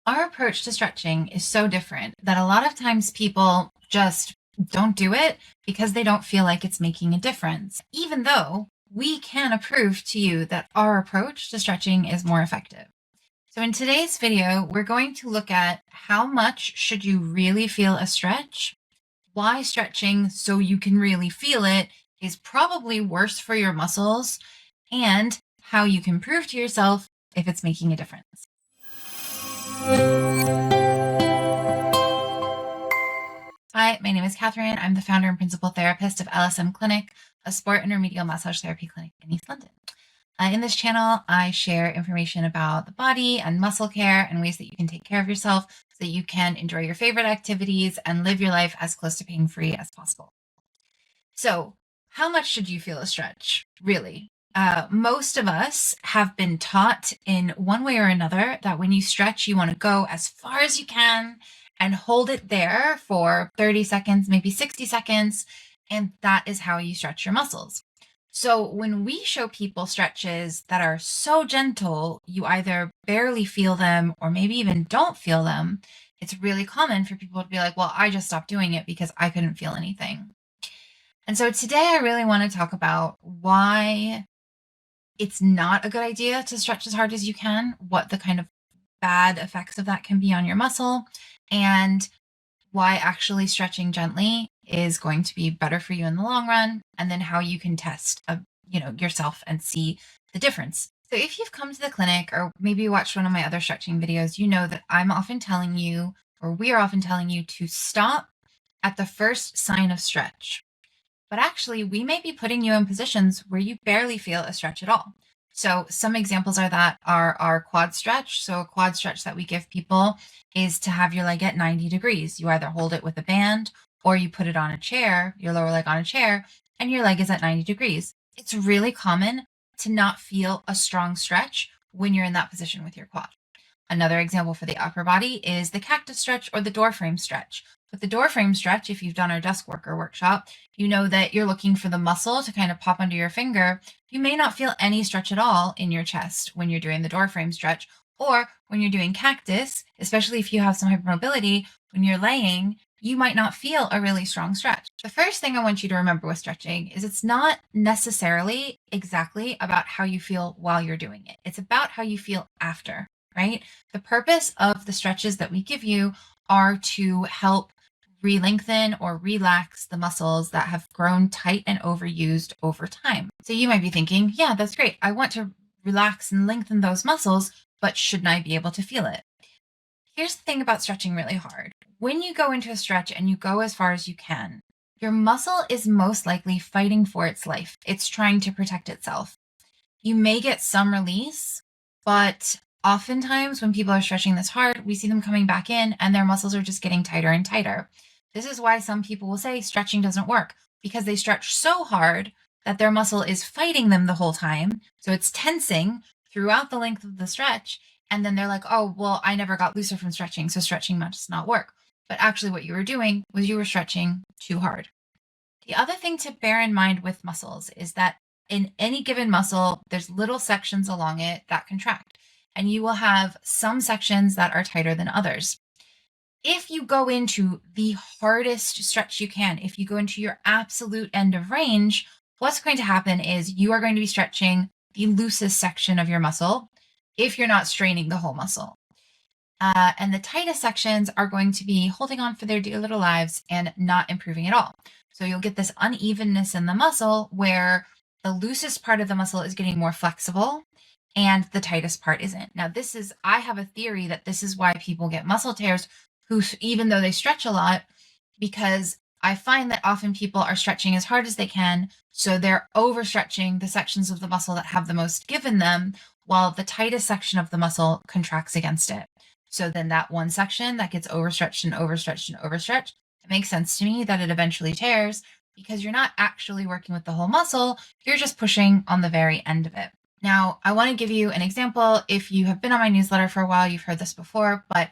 Our approach to stretching is so different that a lot of times people just don't do it because they don't feel like it's making a difference, even though we can prove to you that our approach to stretching is more effective. So in today's video, we're going to look at how much should you really feel a stretch, why stretching so you can really feel it is probably worse for your muscles, and how you can prove to yourself if it's making a difference. Hi, my name is Catherine. I'm the founder and principal therapist of LSM Clinic, a sport and remedial massage therapy clinic in East London. In this channel, I share information about the body and muscle care and ways that you can take care of yourself so that you can enjoy your favorite activities and live your life as close to pain-free as possible. So, how much should you feel a stretch, really? Most of us have been taught in one way or another that when you stretch, you want to go as far as you can and hold it there for 30 seconds, maybe 60 seconds, and that is how you stretch your muscles. So when we show people stretches that are so gentle, you either barely feel them or maybe even don't feel them, it's really common for people to be like, well, I just stopped doing it because I couldn't feel anything. And so today I really want to talk about why it's not a good idea to stretch as hard as you can, what the kind of bad effects of that can be on your muscle, and why actually stretching gently is going to be better for you in the long run, and then how you can test yourself and see the difference. So if you've come to the clinic or maybe watched one of my other stretching videos, you know that I'm often telling you, or we are often telling you, to stop at the first sign of stretch. But actually, we may be putting you in positions where you barely feel a stretch at all. So some examples are our quad stretch. So a quad stretch that we give people is to have your leg at 90 degrees. You either hold it with a band or you put it on a chair, your lower leg on a chair, and your leg is at 90 degrees. It's really common to not feel a strong stretch when you're in that position with your quad. Another example for the upper body is the cactus stretch or the door frame stretch. With the door frame stretch, if you've done our desk worker workshop, you know that you're looking for the muscle to kind of pop under your finger. You may not feel any stretch at all in your chest when you're doing the door frame stretch, or when you're doing cactus, especially if you have some hypermobility, when you're laying, you might not feel a really strong stretch. The first thing I want you to remember with stretching is it's not necessarily exactly about how you feel while you're doing it. It's about how you feel after, right? The purpose of the stretches that we give you are to help re-lengthen or relax the muscles that have grown tight and overused over time. So you might be thinking, yeah, that's great. I want to relax and lengthen those muscles, but shouldn't I be able to feel it? Here's the thing about stretching really hard. When you go into a stretch and you go as far as you can, your muscle is most likely fighting for its life. It's trying to protect itself. You may get some release, but oftentimes when people are stretching this hard, we see them coming back in and their muscles are just getting tighter and tighter. This is why some people will say stretching doesn't work, because they stretch so hard that their muscle is fighting them the whole time. So it's tensing throughout the length of the stretch. And then they're like, oh, well, I never got looser from stretching, so stretching must not work. But actually what you were doing was you were stretching too hard. The other thing to bear in mind with muscles is that in any given muscle, there's little sections along it that contract, and you will have some sections that are tighter than others. If you go into the hardest stretch you can, if you go into your absolute end of range, what's going to happen is you are going to be stretching the loosest section of your muscle if you're not straining the whole muscle. And the tightest sections are going to be holding on for their dear little lives and not improving at all. So you'll get this unevenness in the muscle where the loosest part of the muscle is getting more flexible and the tightest part isn't. Now, I have a theory that this is why people get muscle tears even though they stretch a lot, because I find that often people are stretching as hard as they can. So they're overstretching the sections of the muscle that have the most given them, while the tightest section of the muscle contracts against it. So then that one section that gets overstretched and overstretched and overstretched, it makes sense to me that it eventually tears, because you're not actually working with the whole muscle. You're just pushing on the very end of it. Now, I want to give you an example. If you have been on my newsletter for a while, you've heard this before, but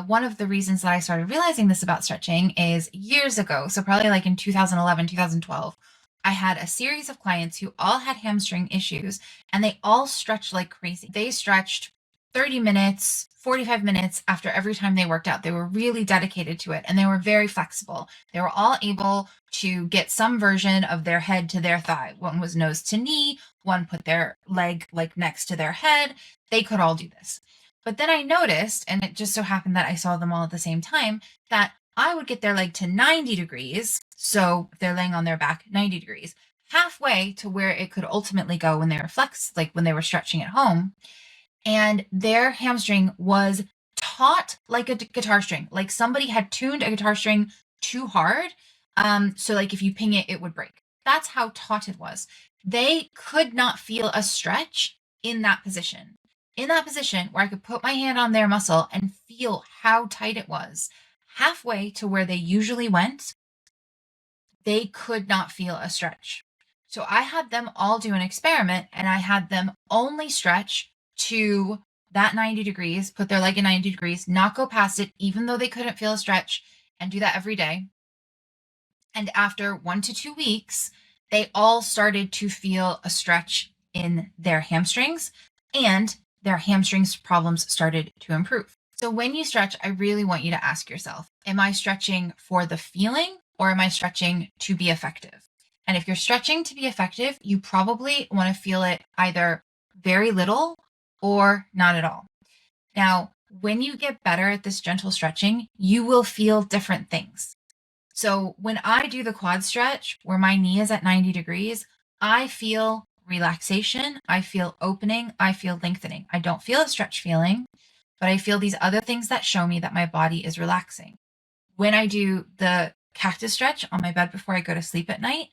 one of the reasons that I started realizing this about stretching is years ago. So probably like in 2011, 2012, I had a series of clients who all had hamstring issues and they all stretched like crazy. They stretched 30 minutes, 45 minutes after every time they worked out. They were really dedicated to it and they were very flexible. They were all able to get some version of their head to their thigh. One was nose to knee, one put their leg like next to their head. They could all do this. But then I noticed, and it just so happened that I saw them all at the same time, that I would get their leg to 90 degrees. So if they're laying on their back, 90 degrees, halfway to where it could ultimately go when they were like when they were stretching at home. And their hamstring was taut like a guitar string, like somebody had tuned a guitar string too hard. So like if you ping it, it would break. That's how taut it was. They could not feel a stretch in that position. In that position where I could put my hand on their muscle and feel how tight it was, halfway to where they usually went, they could not feel a stretch. So I had them all do an experiment and I had them only stretch to that 90 degrees, put their leg in 90 degrees, not go past it, even though they couldn't feel a stretch, and do that every day. And after 1 to 2 weeks, they all started to feel a stretch in their hamstrings and their hamstrings problems started to improve. So when you stretch, I really want you to ask yourself, am I stretching for the feeling or am I stretching to be effective? And if you're stretching to be effective, you probably want to feel it either very little or not at all. Now, when you get better at this gentle stretching, you will feel different things. So when I do the quad stretch where my knee is at 90 degrees, I feel relaxation, I feel opening, I feel lengthening. I don't feel a stretch feeling, but I feel these other things that show me that my body is relaxing. When I do the cactus stretch on my bed before I go to sleep at night,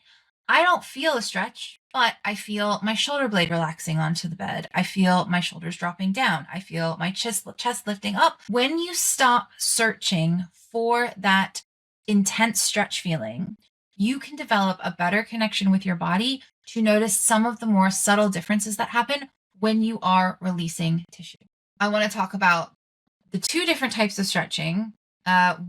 I don't feel a stretch, but I feel my shoulder blade relaxing onto the bed. I feel my shoulders dropping down. I feel my chest lifting up. When you stop searching for that intense stretch feeling, you can develop a better connection with your body to notice some of the more subtle differences that happen when you are releasing tissue. I want to talk about the two different types of stretching,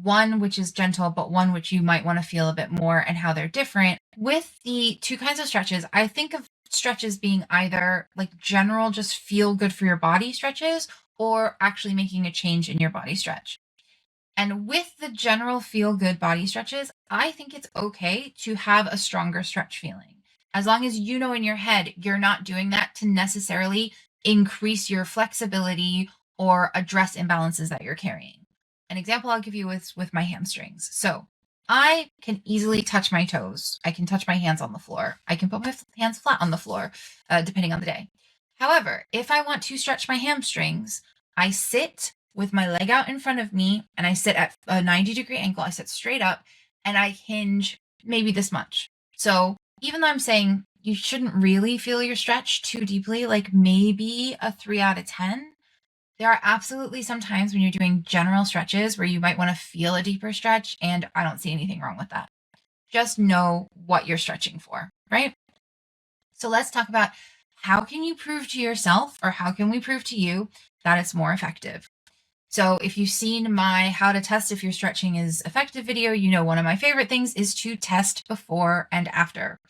one which is gentle, but one which you might want to feel a bit more and how they're different. With the two kinds of stretches, I think of stretches being either like general, just feel good for your body stretches, or actually making a change in your body stretch. And with the general feel good body stretches, I think it's okay to have a stronger stretch feeling. As long as you know in your head, you're not doing that to necessarily increase your flexibility or address imbalances that you're carrying. An example I'll give you is with my hamstrings. So I can easily touch my toes. I can touch my hands on the floor. I can put my hands flat on the floor, depending on the day. However, if I want to stretch my hamstrings, I sit with my leg out in front of me and I sit at a 90-degree angle. I sit straight up and I hinge maybe this much. So even though I'm saying you shouldn't really feel your stretch too deeply, like maybe a 3 out of 10, there are absolutely some times when you're doing general stretches where you might want to feel a deeper stretch, and I don't see anything wrong with that. Just know what you're stretching for, right? So let's talk about how can you prove to yourself, or how can we prove to you that it's more effective? So if you've seen my how to test if your stretching is effective video, you know one of my favorite things is to test before and after.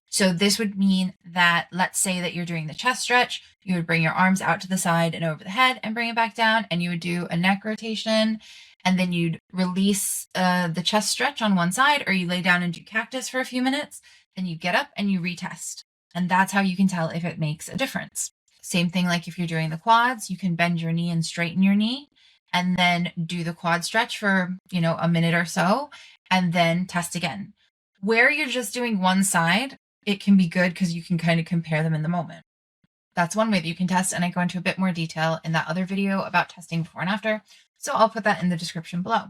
So this would mean that, let's say that you're doing the chest stretch, you would bring your arms out to the side and over the head and bring it back down, and you would do a neck rotation, and then you'd release the chest stretch on one side, or you lay down and do cactus for a few minutes, then you get up and you retest. And that's how you can tell if it makes a difference. Same thing like if you're doing the quads, you can bend your knee and straighten your knee, and then do the quad stretch for, a minute or so, and then test again. Where you're just doing one side, it can be good because you can kind of compare them in the moment. That's one way that you can test, and I go into a bit more detail in that other video about testing before and after, so I'll put that in the description below.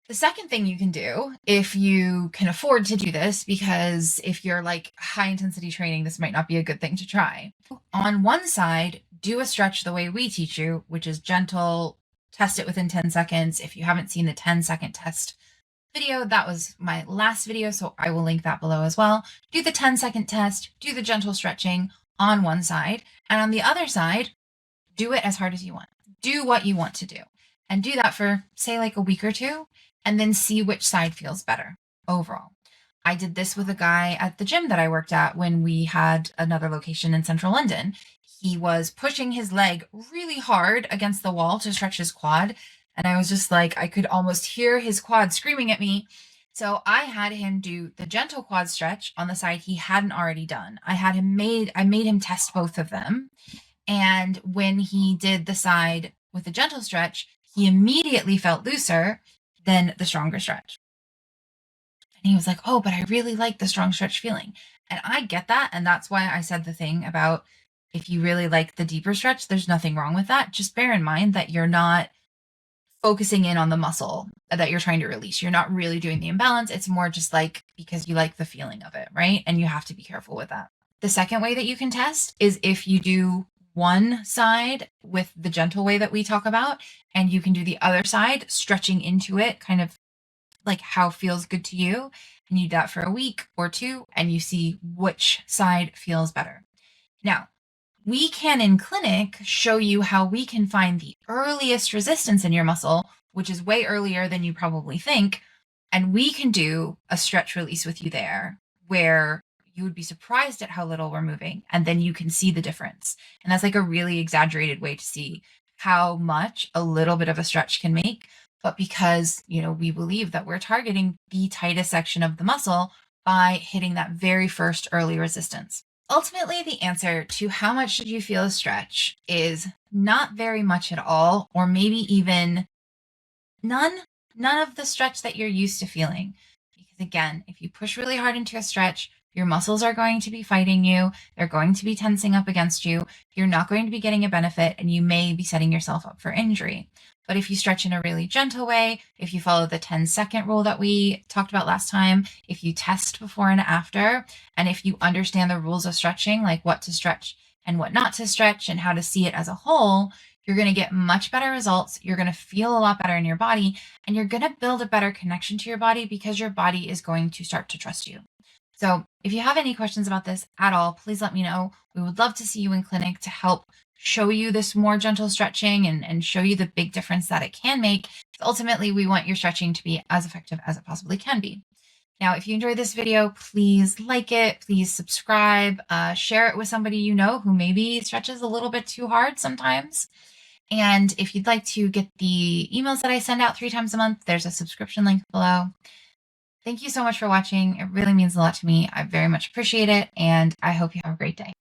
The second thing you can do, if you can afford to do this, because if you're like high intensity training, this might not be a good thing to try. On one side, do a stretch the way we teach you, which is gentle, test it within 10 seconds. If you haven't seen the 10-second test video, that was my last video, so I will link that below as well. Do the 10-second test, do the gentle stretching on one side, and on the other side, do it as hard as you want. Do what you want to do, and do that for, say, like a week or two, and then see which side feels better overall. I did this with a guy at the gym that I worked at when we had another location in central London. he was pushing his leg really hard against the wall to stretch his quad. And I was just like, I could almost hear his quad screaming at me. So I had him do the gentle quad stretch on the side he hadn't already done. I made him test both of them. And when he did the side with the gentle stretch, he immediately felt looser than the stronger stretch. And he was like, oh, but I really like the strong stretch feeling. And I get that. And that's why I said the thing about if you really like the deeper stretch, there's nothing wrong with that. Just bear in mind that you're not focusing in on the muscle that you're trying to release. You're not really doing the imbalance. It's more just like because you like the feeling of it, right? And you have to be careful with that. The second way that you can test is if you do one side with the gentle way that we talk about, and you can do the other side stretching into it, kind of like how feels good to you. And you do that for a week or two, and you see which side feels better. Now, we can in clinic show you how we can find the earliest resistance in your muscle, which is way earlier than you probably think. And we can do a stretch release with you there where you would be surprised at how little we're moving. And then you can see the difference. And that's like a really exaggerated way to see how much a little bit of a stretch can make. But because, we believe that we're targeting the tightest section of the muscle by hitting that very first early resistance. Ultimately, the answer to how much should you feel a stretch is not very much at all, or maybe even none of the stretch that you're used to feeling. Because again, if you push really hard into a stretch, your muscles are going to be fighting you. They're going to be tensing up against you. You're not going to be getting a benefit, and you may be setting yourself up for injury. But if you stretch in a really gentle way, if you follow the 10-second rule that we talked about last time, if you test before and after, and if you understand the rules of stretching, like what to stretch and what not to stretch and how to see it as a whole, you're going to get much better results. You're going to feel a lot better in your body, and you're going to build a better connection to your body because your body is going to start to trust you. So if you have any questions about this at all, please let me know. We would love to see you in clinic to help show you this more gentle stretching and show you the big difference that it can make. Ultimately, we want your stretching to be as effective as it possibly can be. Now, if you enjoyed this video, please like it, please subscribe, share it with somebody you know who maybe stretches a little bit too hard sometimes. And if you'd like to get the emails that I send out 3 times a month, there's a subscription link below. Thank you so much for watching. It really means a lot to me. I very much appreciate it, and I hope you have a great day.